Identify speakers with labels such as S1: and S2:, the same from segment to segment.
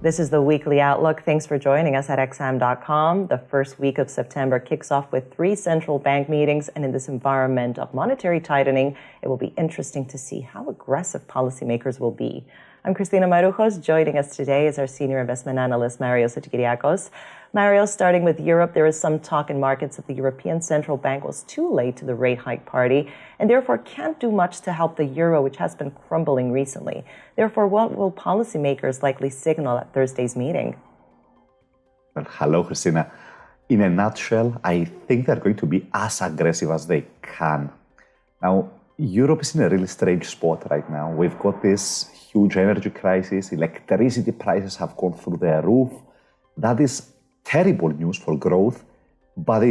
S1: This is the Weekly Outlook. Thanks for joining us at xam.com. The first week of September kicks off with 3 central bank meetings, and in this environment of monetary tightening, it will be interesting to see how aggressive policymakers will be. I'm Christina Marujos. Joining us today is our senior investment analyst, Mario Sotikiriakos. Mario, starting with Europe, there is some talk in markets that the European Central Bank was too late to the rate hike party and therefore can't do much to help the euro, which has been crumbling recently. Therefore, what will policymakers likely signal at Thursday's meeting?
S2: Well, hello, Christina. In a nutshell, I think they're going to be as aggressive as they can. Now, Europe is in a really strange spot right now. We've got this huge energy crisis. Electricity prices have gone through the roof. That is terrible news for growth, but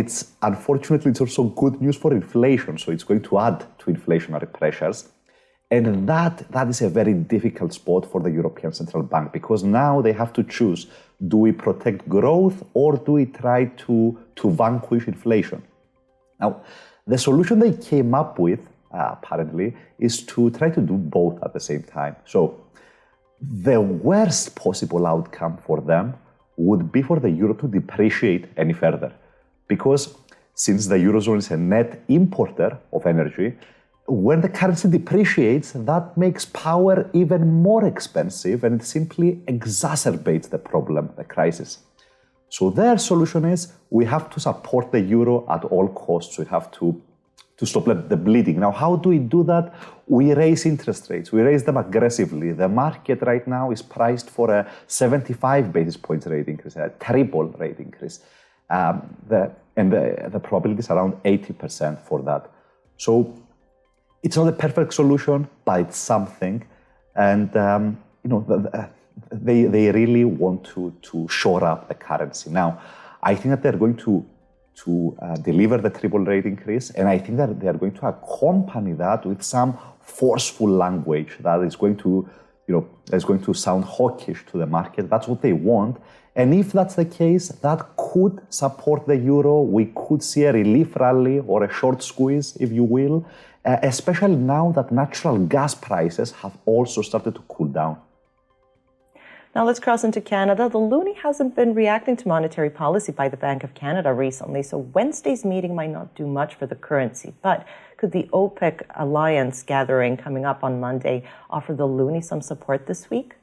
S2: unfortunately it's also good news for inflation. So it's going to add to inflationary pressures. And that is a very difficult spot for the European Central Bank, because now they have to choose, do we protect growth or do we try to vanquish inflation? Now, the solution they came up with, apparently, is to try to do both at the same time. So the worst possible outcome for them would be for the euro to depreciate any further. Because since the Eurozone is a net importer of energy, when the currency depreciates, that makes power even more expensive and it simply exacerbates the problem, the crisis. So their solution is we have to support the euro at all costs. We have to stop the bleeding. Now, how do we do that? We raise interest rates. We raise them aggressively. The market right now is priced for a 75 basis points rate increase, a terrible rate increase. The probability is around 80% for that. So it's not a perfect solution, but it's something. And they really want to shore up the currency. Now, I think that they're going to deliver the triple rate increase, and I think that they are going to accompany that with some forceful language that is going to sound hawkish to the market. That's what they want, and if that's the case, that could support the euro. We could see a relief rally or a short squeeze, if you will, especially now that natural gas prices have also started to cool down.
S1: Now let's cross into Canada. The loonie hasn't been reacting to monetary policy by the Bank of Canada recently, so Wednesday's meeting might not do much for the currency. But could the OPEC alliance gathering coming up on Monday offer the loonie some support this week?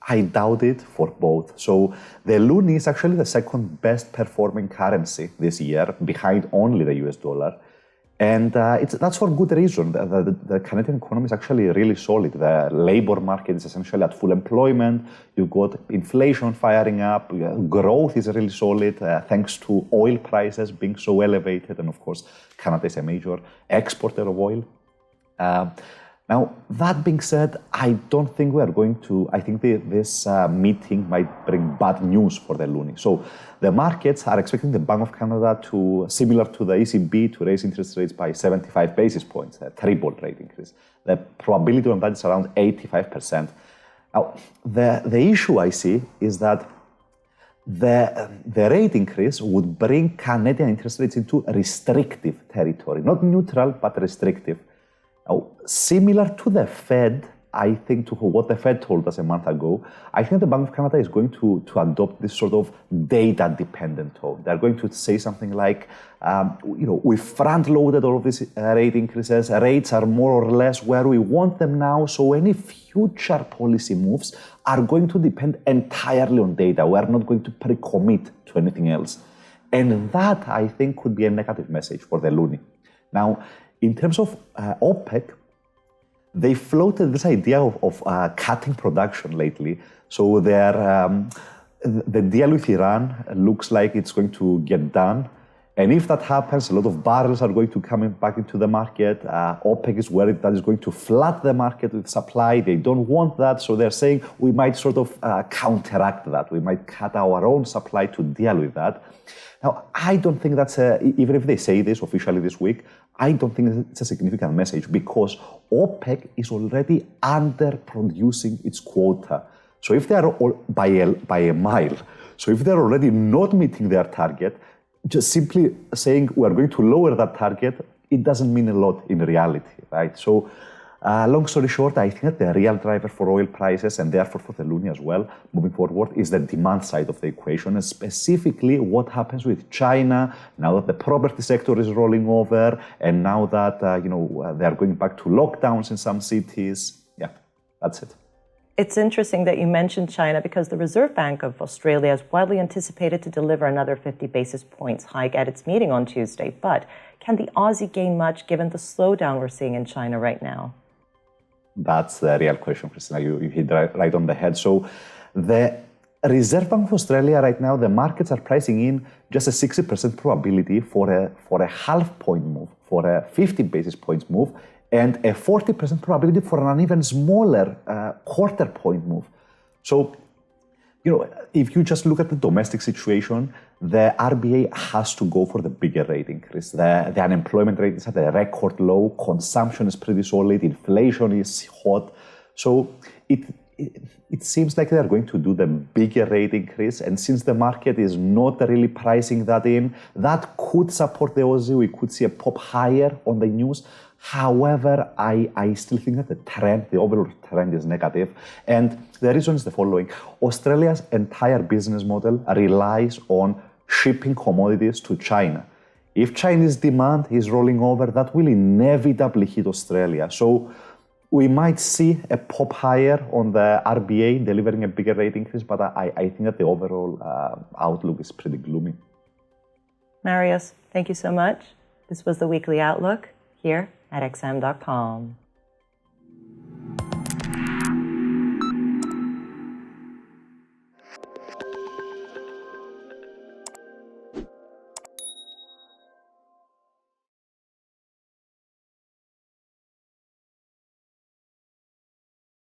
S2: I doubt it for both. So the loonie is actually the second best performing currency this year, behind only the US dollar. And that's for good reason. The Canadian economy is actually really solid. The labor market is essentially at full employment. You've got inflation firing up. Growth is really solid thanks to oil prices being so elevated. And of course, Canada is a major exporter of oil. Now, that being said, I don't think we are going to, I think this meeting might bring bad news for the loonie. So the markets are expecting the Bank of Canada to, similar to the ECB, to raise interest rates by 75 basis points, a triple rate increase. The probability on that is around 85%. Now, the issue I see is that the rate increase would bring Canadian interest rates into restrictive territory, not neutral, but restrictive. Now, similar to the Fed, I think to what the Fed told us a month ago, I think the Bank of Canada is going to adopt this sort of data-dependent tone. They're going to say something like, we front-loaded all of these rate increases. Rates are more or less where we want them now, so any future policy moves are going to depend entirely on data. We are not going to pre-commit to anything else. And that, I think, could be a negative message for the loonie. Now, in terms of OPEC, they floated this idea of cutting production lately. So the deal with Iran looks like it's going to get done. And if that happens, a lot of barrels are going to come back into the market. OPEC is worried that is going to flood the market with supply. They don't want that. So they're saying we might sort of counteract that. We might cut our own supply to deal with that. Now, I don't think that's even if they say this officially this week, I don't think it's a significant message because OPEC is already underproducing its quota. So if they are by a mile, so if they're already not meeting their target, just simply saying we're going to lower that target, it doesn't mean a lot in reality, right? So Long story short, I think that the real driver for oil prices and therefore for the loonie as well, moving forward, is the demand side of the equation, and specifically what happens with China now that the property sector is rolling over, and now that they are going back to lockdowns in some cities. Yeah, that's it.
S1: It's interesting that you mentioned China because the Reserve Bank of Australia is widely anticipated to deliver another 50 basis points hike at its meeting on Tuesday. But can the Aussie gain much given the slowdown we're seeing in China right now?
S2: That's the real question, Christina. You hit right on the head. So the Reserve Bank of Australia right now, the markets are pricing in just a 60% probability for a half point move, for a 50 basis points move, and a 40% probability for an even smaller quarter point move. So, if you just look at the domestic situation, the RBA has to go for the bigger rate increase. The unemployment rate is at a record low, consumption is pretty solid, inflation is hot. So it seems like they're going to do the bigger rate increase. And since the market is not really pricing that in, that could support the Aussie. We could see a pop higher on the news. However, I still think that the overall trend is negative. And the reason is the following. Australia's entire business model relies on shipping commodities to China. If Chinese demand is rolling over, that will inevitably hit Australia. So we might see a pop higher on the RBA delivering a bigger rate increase, but I think that the overall outlook is pretty gloomy.
S1: Marius, thank you so much. This was the Weekly Outlook here at XM.com.